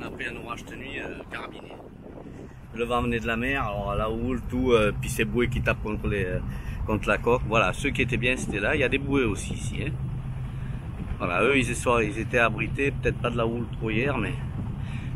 a pris un orage de nuit carabinier. Le vent venait de la mer, alors la houle, tout, puis ces bouées qui tapent contre la coque. Voilà, ceux qui étaient bien, c'était là. Il y a des bouées aussi ici. Hein. Voilà, eux, ils étaient abrités, peut-être pas de la houle trop hier, mais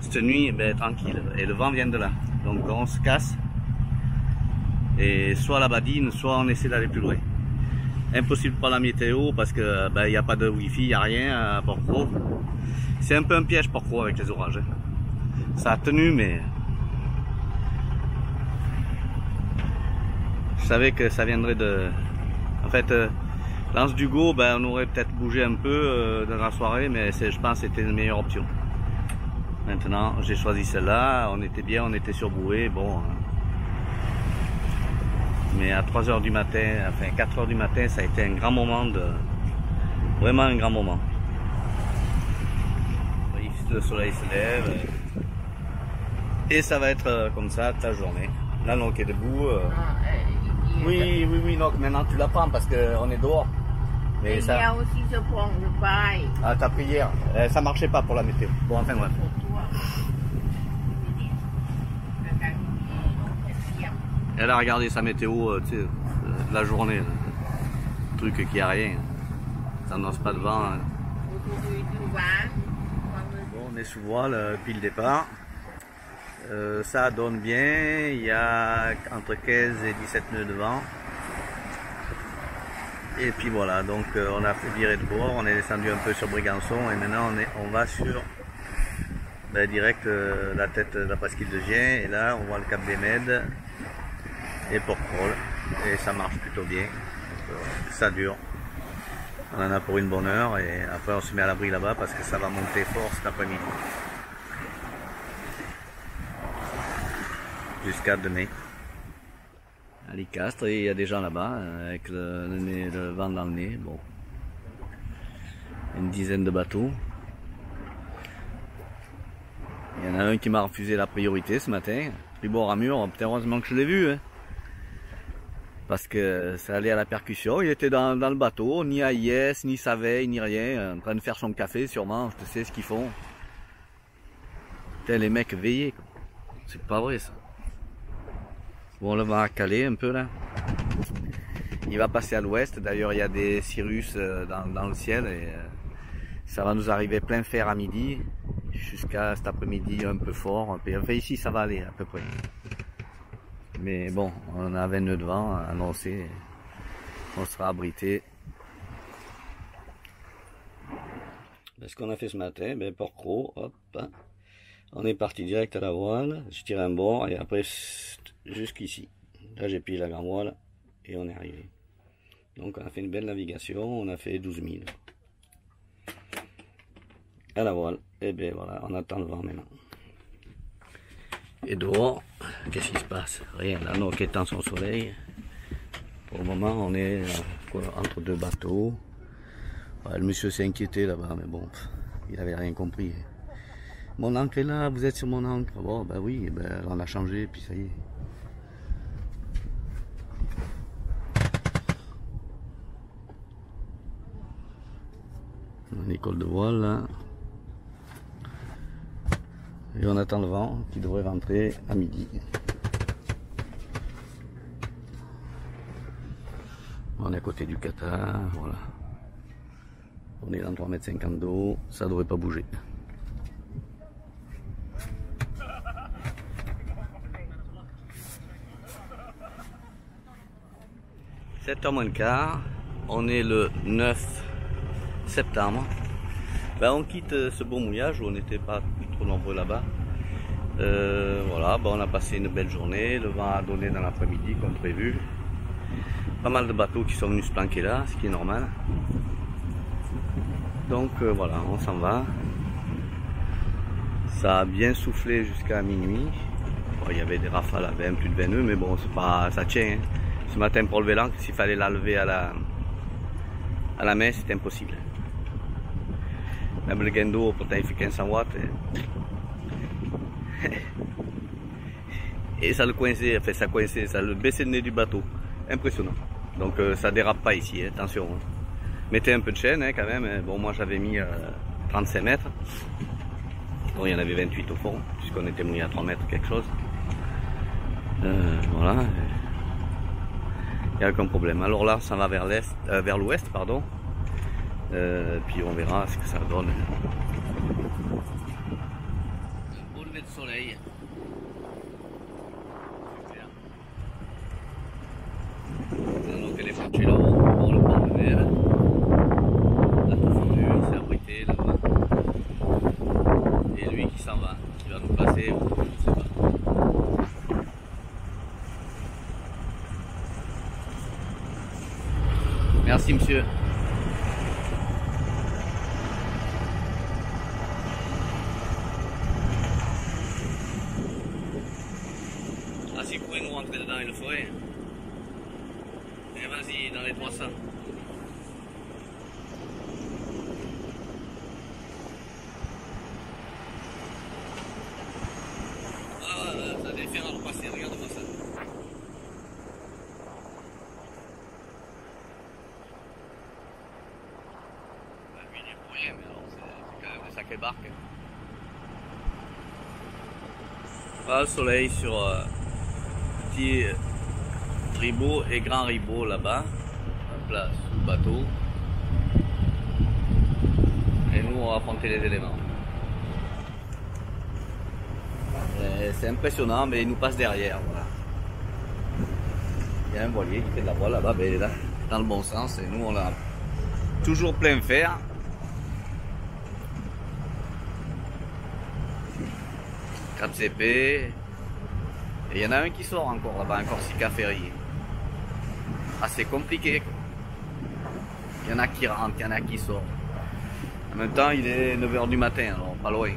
cette nuit, ben, tranquille. Et le vent vient de là. Donc on se casse. Et soit la badine, soit on essaie d'aller plus loin. Impossible pour la météo parce que ben, y a pas de wifi, il n'y a rien à Port-Cros. C'est un peu un piège Port-Cros avec les orages. Hein. Ça a tenu, mais je savais que ça viendrait de... En fait, l'Anse du Go, ben, on aurait peut-être bougé un peu dans la soirée, mais je pense que c'était une meilleure option. Maintenant, j'ai choisi celle-là, on était bien, on était surboué, bon... Mais à 3 h du matin, enfin 4 h du matin, ça a été un grand moment vraiment un grand moment. Le soleil se lève. Et ça va être comme ça toute la journée. Là, donc, est debout. Oui, donc maintenant tu la prends parce qu'on est dehors. Mais ça... Il y a aussi ce pont, pareil. Ah, ta prière, ça marchait pas pour la météo. Bon, enfin, bref. Elle a regardé sa météo, tu sais, la journée, truc qui a rien, ça n'ose pas de vent. Hein. Bon, on est sous voile depuis le départ, ça donne bien, il y a entre 15 et 17 nœuds de vent. Et puis voilà, donc on a fait virer de bord, on est descendu un peu sur Brégançon et maintenant on va sur direct la tête de la presqu'île de Gien et là on voit le cap des Mèdes. Et Port-Cros, et ça marche plutôt bien, donc, ça dure, on en a pour une bonne heure et après on se met à l'abri là-bas parce que ça va monter fort cet après-midi, jusqu'à demain. À l'Icastre, et il y a des gens là-bas avec le vent dans le nez, bon, une dizaine de bateaux. Il y en a un qui m'a refusé la priorité ce matin, tribord à mur, peut-être heureusement que je l'ai vu. Hein. Parce que ça allait à la percussion, il était dans le bateau, ni AIS, ni sa veille, ni rien, en train de faire son café sûrement, je sais ce qu'ils font. Putain, les mecs veillés, c'est pas vrai ça. Bon, le vent a calé un peu là. Il va passer à l'ouest, d'ailleurs il y a des cirrus dans le ciel et ça va nous arriver plein fer à midi, jusqu'à cet après-midi un peu fort. Enfin ici ça va aller à peu près. Mais bon, on a 20 nœuds de vent annoncé, on sera abrité. Ce qu'on a fait ce matin, Port-Cros, hop, hein. On est parti direct à la voile, je tire un bord et après jusqu'ici. Là j'ai plié la grand voile et on est arrivé. Donc on a fait une belle navigation, on a fait 12 000. À la voile, et bien voilà, on attend le vent maintenant. Et dehors, qu'est-ce qui se passe? Rien, là, nous quêtons son soleil. Pour le moment, on est entre deux bateaux. Ouais, le monsieur s'est inquiété là-bas, mais bon, il avait rien compris. Mon ancre est là, vous êtes sur mon ancre. Bon, ben oui, ben, on a changé, puis ça y est. On a une école de voile là. Et on attend le vent qui devrait rentrer à midi. On est à côté du Qatar, voilà. On est dans 3,50 m d'eau, ça devrait pas bouger. « 7h moins le quart, on est le 9 septembre. On quitte ce beau mouillage où on n'était pas trop nombreux là-bas. Voilà, on a passé une belle journée, le vent a donné dans l'après-midi comme prévu. Pas mal de bateaux qui sont venus se planquer là, ce qui est normal. Donc voilà, on s'en va. Ça a bien soufflé jusqu'à minuit. Bon, il y avait des rafales à 20, plus de 20 nœuds, mais bon, c'est pas, ça tient. Hein. Ce matin pour lever l'ancre, s'il fallait la lever à la main, c'était impossible. Même le Gendo, pourtant il fait 1500 watts. Et ça le coinçait, enfin ça coinçait, ça le baissait le nez du bateau. Impressionnant. Donc ça dérape pas ici, hein, attention. Hein. Mettez un peu de chaîne hein, quand même. Bon, moi j'avais mis 35 mètres. Bon, il y en avait 28 au fond, puisqu'on était mouillé à 3 mètres quelque chose. Voilà. Il n'y a aucun problème. Alors là, ça va vers l'est, vers l'ouest, pardon. Puis on verra ce que ça donne. Un beau lever de soleil. Super. Donc les voitures là-haut, pour le port de mer. La profondeur, il s'est abrité là-bas. Et lui qui s'en va, qui va nous placer, je ne sais pas. Merci monsieur. Ah, si vous pouvez nous rentrer dedans, il le ferait. Et vas-y, dans les 300. Ah, ça défère à repasser, regarde-moi ça. Lui, il est pour rien, mais alors c'est quand même une sacrée barque. Voilà le soleil sur petit ribot et grand ribot là-bas, là sous le bateau. Et nous on va affronter les éléments. C'est impressionnant, mais il nous passe derrière. Voilà. Il y a un voilier qui fait de la voile là-bas, mais il est là, dans le bon sens. Et nous on a toujours plein fer. CP. Et il y en a un qui sort encore là-bas, un Corsica Ferry. Assez compliqué quoi. Il y en a qui rentrent, il y en a qui sortent. En même temps il est 9 h du matin, alors pas loin.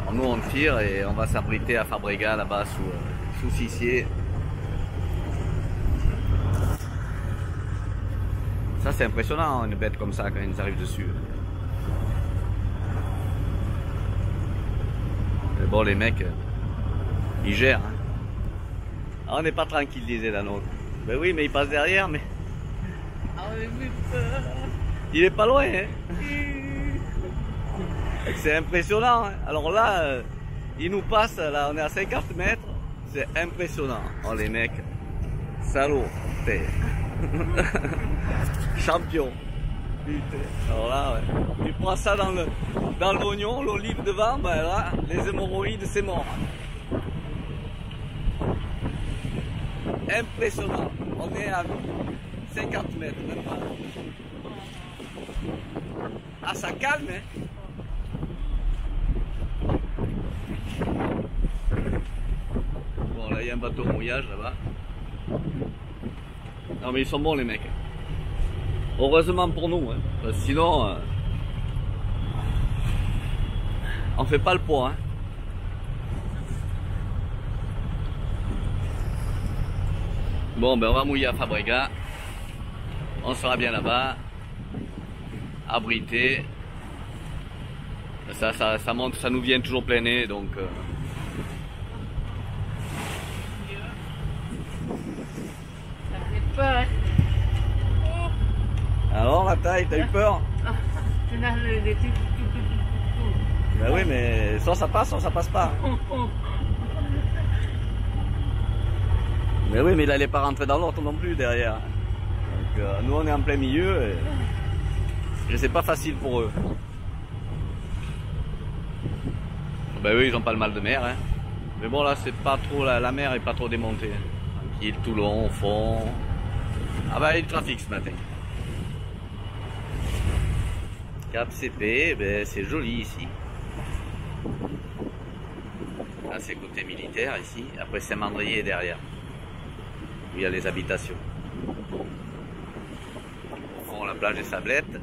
Alors nous on tire et on va s'abriter à Fabrega là-bas sous Sissier. Ça c'est impressionnant une bête comme ça quand ils arrivent dessus. Mais bon les mecs ils gèrent. Hein. Ah, on n'est pas tranquille disait la nôtre. Ben oui mais il passe derrière mais. Ah oui, mais peur. Il est pas loin hein. C'est impressionnant hein. Alors là il nous passe, là on est à 50 mètres. C'est impressionnant. Oh les mecs. Salaud. Champion. Putain. Alors là ouais. Tu prends ça dans l'oignon, l'olive devant, ben là, les hémorroïdes c'est mort. Impressionnant. On est à 50 mètres même pas. Ah ça calme hein. Bon là il y a un bateau mouillage là-bas. Non mais ils sont bons les mecs. Heureusement pour nous, hein, parce que sinon on fait pas le poids. Hein. Bon ben on va mouiller à Fabrega. On sera bien là-bas. Abrité. Ça monte, ça nous vient toujours plein nez donc. Ça fait peur. Alors la taille, t'as eu peur? Tu as le tout. Ben oui mais soit ça passe, soit ça passe pas. Mais oui mais il allait pas rentrer dans l'autre non plus derrière. Donc nous on est en plein milieu et c'est pas facile pour eux. Ben oui ils ont pas le mal de mer hein. Mais bon là c'est pas trop, la mer est pas trop démontée. Tranquille, tout long, au fond. Ah bah il y a du trafic ce matin. Cap CP, ben c'est joli ici. Là c'est côté militaire ici. Après Saint-Mandrier est derrière. Où il y a les habitations. Au fond la plage des Sablettes.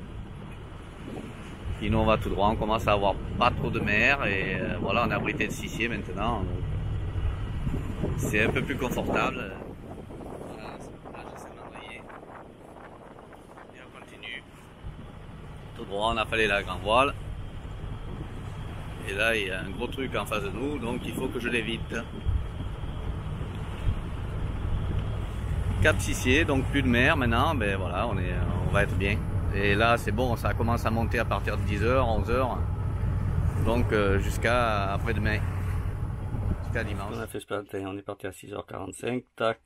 Puis nous on va tout droit, on commence à avoir pas trop de mer et voilà on est abrité de Sissier maintenant. C'est un peu plus confortable. Voilà, c'est la plage de Saint-Mandrier. Et on continue. Tout droit, on a fallu la grande voile. Et là, il y a un gros truc en face de nous, donc il faut que je l'évite. Cap Sissier, donc plus de mer maintenant, mais voilà, on va être bien. Et là, c'est bon, ça commence à monter à partir de 10 h, 11 h. Donc jusqu'à après-demain. Jusqu'à dimanche. On a fait ce matin, on est parti à 6h45, tac.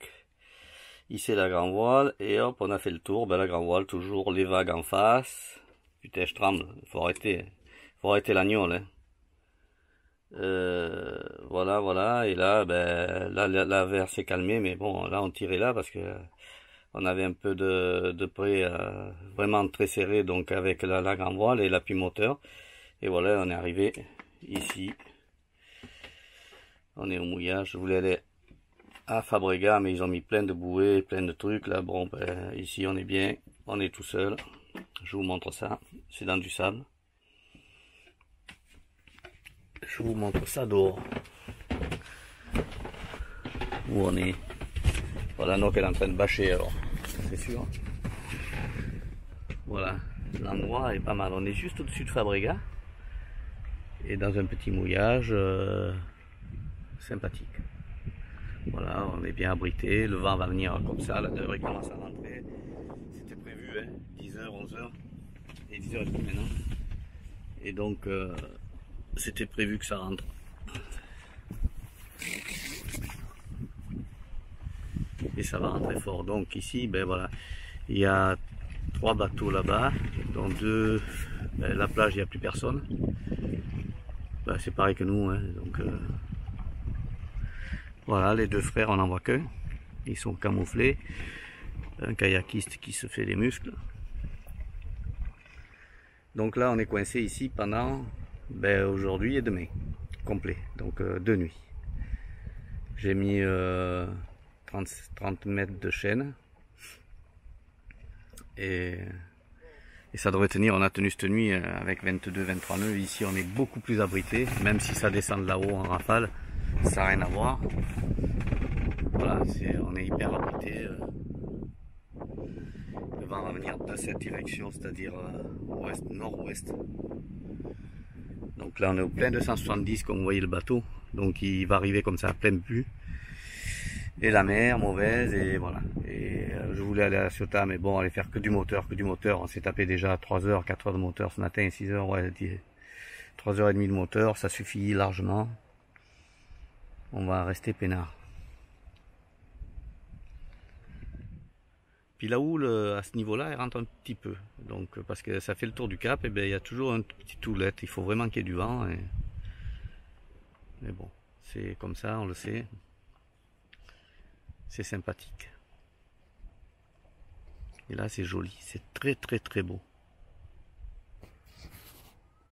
Ici la grand voile, et hop, on a fait le tour. Ben, la grand voile, toujours les vagues en face. Putain, je tremble, faut arrêter l'agneau, hein. Voilà, et là, ben, la mer s'est calmée, mais bon, là, on tirait là parce que on avait un peu de près vraiment très serré, donc avec la grand voile et l'appui moteur. Et voilà, on est arrivé ici. On est au mouillage. Je voulais aller à Fabrega, mais ils ont mis plein de bouées, plein de trucs là. Bon, ben, ici on est bien, on est tout seul. Je vous montre ça, c'est dans du sable. Je vous montre ça dehors. Où on est. Voilà, donc elle est en train de bâcher alors, c'est sûr. Voilà, l'endroit est pas mal. On est juste au-dessus de Fabrega. Et dans un petit mouillage sympathique. Voilà, on est bien abrité, le vent va venir comme ça, la devrait commencer à rentrer. C'était prévu, hein, 10h, 11h, et 10h30 maintenant. Et donc, c'était prévu que ça rentre. Et ça va rentrer fort. Donc ici, ben voilà, il y a 3 bateaux là-bas, dont 2, ben, la plage, il n'y a plus personne. Ben, c'est pareil que nous, hein, donc... Voilà, les 2 frères, on n'en voit qu'un. Ils sont camouflés. Un kayakiste qui se fait les muscles. Donc là, on est coincé ici pendant aujourd'hui et demain. Complet. Donc 2 nuits. J'ai mis 30 mètres de chaîne. Et ça devrait tenir. On a tenu cette nuit avec 22-23 nœuds. Ici, on est beaucoup plus abrité. Même si ça descend de là-haut en rafale, ça n'a rien à voir. Voilà, on est hyper abrité. Le vent va venir de cette direction, c'est-à-dire nord-ouest. Donc là, on est au plein 270, comme vous voyez le bateau. Donc il va arriver comme ça à pleine vue. Et la mer, mauvaise, et voilà. Et je voulais aller à la Ciotat, mais bon, aller faire que du moteur. On s'est tapé déjà 3h, 4h de moteur ce matin, 6h, ouais, 3h30 de moteur, ça suffit largement. On va rester peinard. Puis la houle à ce niveau-là, elle rentre un petit peu. Donc parce que ça fait le tour du cap, et bien il y a toujours un petit houlette. Il faut vraiment qu'il y ait du vent. Mais bon, c'est comme ça, on le sait. C'est sympathique. Et là c'est joli, c'est très beau.